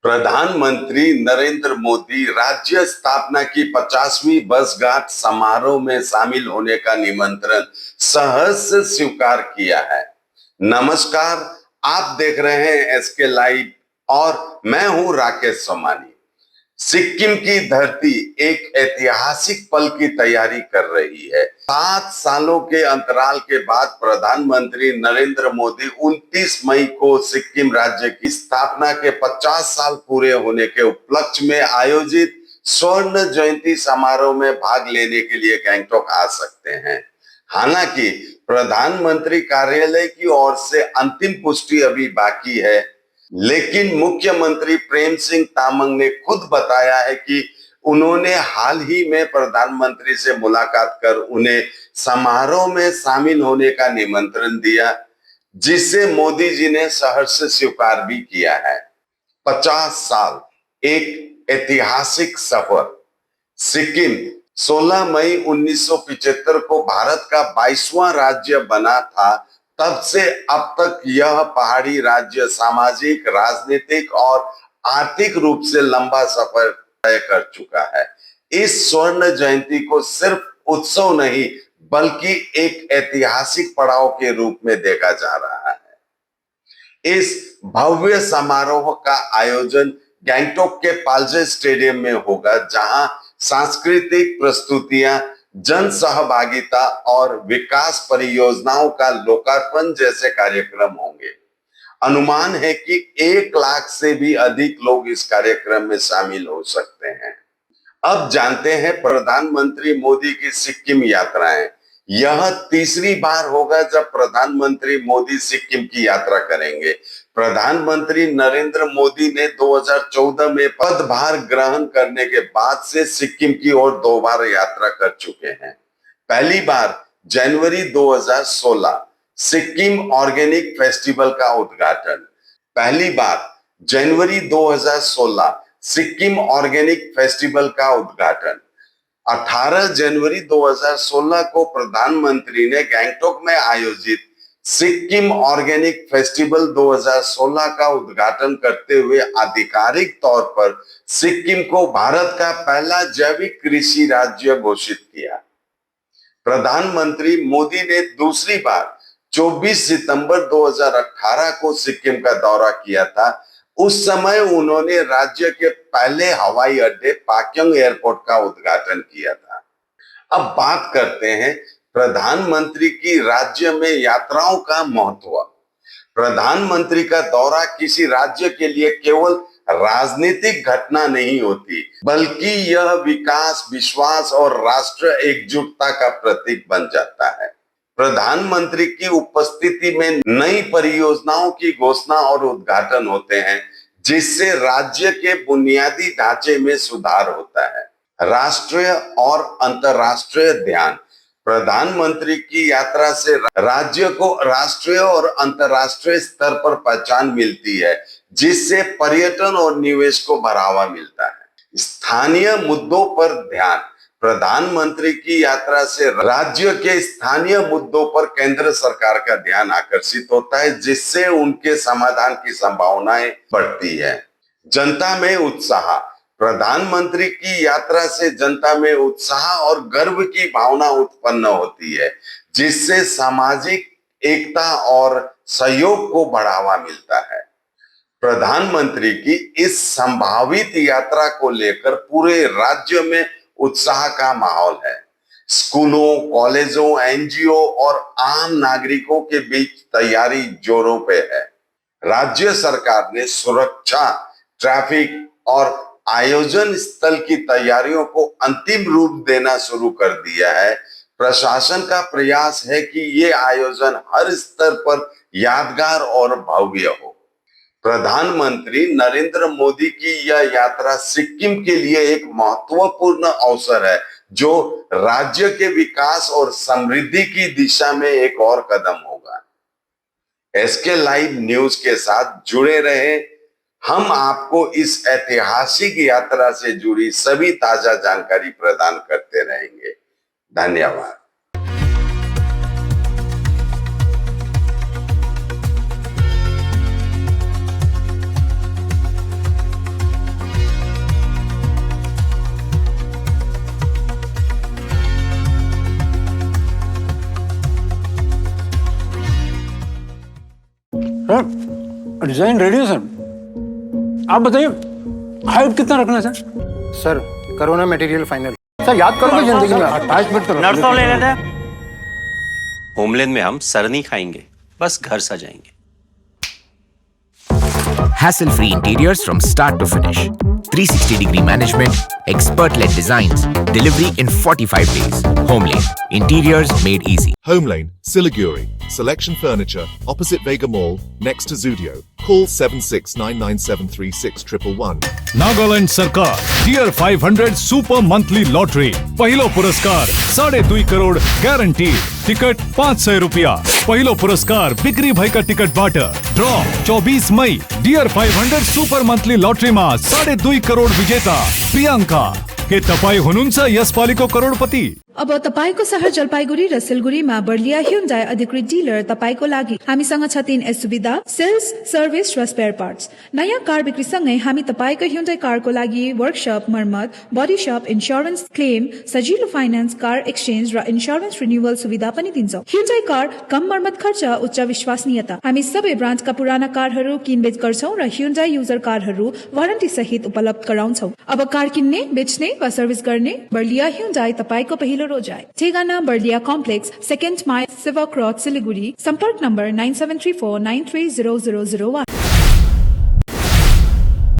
प्रधानमंत्री नरेंद्र मोदी राज्य स्थापना की 50वीं वर्षगांठ समारोह में शामिल होने का निमंत्रण सहर्ष स्वीकार किया है। नमस्कार, आप देख रहे हैं एसके लाइव और मैं हूं राकेश सोमानी। सिक्किम की धरती एक ऐतिहासिक पल की तैयारी कर रही है। 7 सालों के अंतराल के बाद प्रधानमंत्री नरेंद्र मोदी 29 मई को सिक्किम राज्य की स्थापना के 50 साल पूरे होने के उपलक्ष्य में आयोजित स्वर्ण जयंती समारोह में भाग लेने के लिए गैंगटॉक आ सकते हैं। हालांकि प्रधानमंत्री कार्यालय की ओर से अंतिम पुष्टि अभी बाकी है, लेकिन मुख्यमंत्री प्रेम सिंह तामांग ने खुद बताया है कि उन्होंने हाल ही में प्रधानमंत्री से मुलाकात कर उन्हें समारोह में शामिल होने का निमंत्रण दिया, जिसे मोदी जी ने सहर्ष स्वीकार भी किया है। 50 साल, एक ऐतिहासिक सफर। सिक्किम 16 मई 1975 को भारत का 22वां राज्य बना था। तब से अब तक यह पहाड़ी राज्य सामाजिक, राजनीतिक और आर्थिक रूप से लंबा सफर तय कर चुका है। इस स्वर्ण जयंती को सिर्फ उत्सव नहीं बल्कि एक ऐतिहासिक पड़ाव के रूप में देखा जा रहा है। इस भव्य समारोह का आयोजन गैंगटॉक के पाल्जे स्टेडियम में होगा, जहां सांस्कृतिक प्रस्तुतियां, जन सहभागिता और विकास परियोजनाओं का लोकार्पण जैसे कार्यक्रम होंगे। अनुमान है कि 1 लाख से भी अधिक लोग इस कार्यक्रम में शामिल हो सकते हैं। अब जानते हैं प्रधानमंत्री मोदी की सिक्किम यात्राएं। यह तीसरी बार होगा जब प्रधानमंत्री मोदी सिक्किम की यात्रा करेंगे। प्रधानमंत्री नरेंद्र मोदी ने 2014 में पदभार ग्रहण करने के बाद से सिक्किम की ओर 2 बार यात्रा कर चुके हैं। पहली बार जनवरी 2016 सिक्किम ऑर्गेनिक फेस्टिवल का उद्घाटन। पहली बार जनवरी 2016 सिक्किम ऑर्गेनिक फेस्टिवल का उद्घाटन। 18 जनवरी 2016 को प्रधानमंत्री ने गैंगटॉक में आयोजित सिक्किम ऑर्गेनिक फेस्टिवल 2016 का उद्घाटन करते हुए आधिकारिक तौर पर सिक्किम को भारत का पहला जैविक कृषि राज्य घोषित किया। प्रधानमंत्री मोदी ने दूसरी बार 24 सितंबर 2018 को सिक्किम का दौरा किया था। उस समय उन्होंने राज्य के पहले हवाई अड्डे पाक्योंग एयरपोर्ट का उद्घाटन किया था। अब बात करते हैं प्रधानमंत्री की राज्य में यात्राओं का महत्व। प्रधानमंत्री का दौरा किसी राज्य के लिए केवल राजनीतिक घटना नहीं होती, बल्कि यह विकास, विश्वास और राष्ट्र एकजुटता का प्रतीक बन जाता है। प्रधानमंत्री की उपस्थिति में नई परियोजनाओं की घोषणा और उद्घाटन होते हैं, जिससे राज्य के बुनियादी ढांचे में सुधार होता है। राष्ट्रीय और अंतर्राष्ट्रीय ध्यान। प्रधानमंत्री की यात्रा से राज्य को राष्ट्रीय और अंतर्राष्ट्रीय स्तर पर पहचान मिलती है, जिससे पर्यटन और निवेश को बढ़ावा मिलता है। स्थानीय मुद्दों पर ध्यान। प्रधानमंत्री की यात्रा से राज्य के स्थानीय मुद्दों पर केंद्र सरकार का ध्यान आकर्षित होता है, जिससे उनके समाधान की संभावनाएं बढ़ती है। जनता में उत्साह। प्रधानमंत्री की यात्रा से जनता में उत्साह और गर्व की भावना उत्पन्न होती है, जिससे सामाजिक एकता और सहयोग को बढ़ावा मिलता है। प्रधानमंत्री की इस संभावित यात्रा को लेकर पूरे राज्य में उत्साह का माहौल है। स्कूलों, कॉलेजों, एनजीओ और आम नागरिकों के बीच तैयारी जोरों पे है। राज्य सरकार ने सुरक्षा, ट्रैफिक और आयोजन स्थल की तैयारियों को अंतिम रूप देना शुरू कर दिया है। प्रशासन का प्रयास है कि ये आयोजन हर स्तर पर यादगार और भव्य हो। प्रधानमंत्री नरेंद्र मोदी की यह यात्रा सिक्किम के लिए एक महत्वपूर्ण अवसर है, जो राज्य के विकास और समृद्धि की दिशा में एक और कदम होगा। एसके लाइव न्यूज के साथ जुड़े रहे। हम आपको इस ऐतिहासिक यात्रा से जुड़ी सभी ताजा जानकारी प्रदान करते रहेंगे। धन्यवाद। डिजाइन रेडी है सर। आप बताइए हाइट कितना रखना है सर? सर करो ना मटेरियल फाइनल। सर याद करोगे जिंदगी में 28 मिनट तो नर्सों ले लेते हैं। होमलैंड में हम सर नहीं खाएंगे, बस घर सजाएंगे। Hassle-free interiors from start to finish. 360-degree management, expert-led designs, delivery in 45 days. Homelane, interiors made easy. Homelane, Siliguri. Selection Furniture, opposite Vega Mall, next to Zudio. Call 7699736111. Nagaland सरकार टियर 500 सुपर मंथली लॉटरी पहिलो पुरस्कार 2.5 crore guarantee ticket 500 रुपया पहिलो पुरस्कार बिक्री भएका टिकटबाट ड्र 24 मई tier 500 super monthly lottery में 2.5 करोड़ विजेता प्रियंका के तपाई हुनुहुन्छ यसपालिको करोडपति। अब तपाईको शहर जलपाइगुडी र सिलगुडीमा बर्लिया ह्युन्डाई अधिकृत डिलर तपाईको लागि हामीसँग छ 3 सुविधा सेल्स सर्भिस र स्पेयर पार्ट्स। नयाँ कार बिक्री सँगै हामी तपाईको ह्युन्डाई कारको लागि वर्कशप मर्मत बडी शप इन्स्योरेन्स क्लेम सजिलो फाइनान्स कार एक्सचेन्ज र इन्स्योरेन्स रिन्युअल सुविधा पनि दिन्छौं। ह्युन्डाई कार कम मर्मत खर्च उच्च विश्वसनीयता। हामी सबै ब्रान्डका पुराना कारहरू किनबेच गर्छौं र ह्युन्डाई युजर कारहरू वारन्टी सहित उपलब्ध गराउँछौं। अब कार किन्ने बेच्ने वा सर्भिस गर्ने बर्लिया ह्युन्डाई तपाईको पहिलो रोजाइ। ठेगाना बर्लिया कम्प्लेक्स 2nd माइल सेवा क्रॉस सिलिगुडी। सम्पर्क नम्बर 9734930001।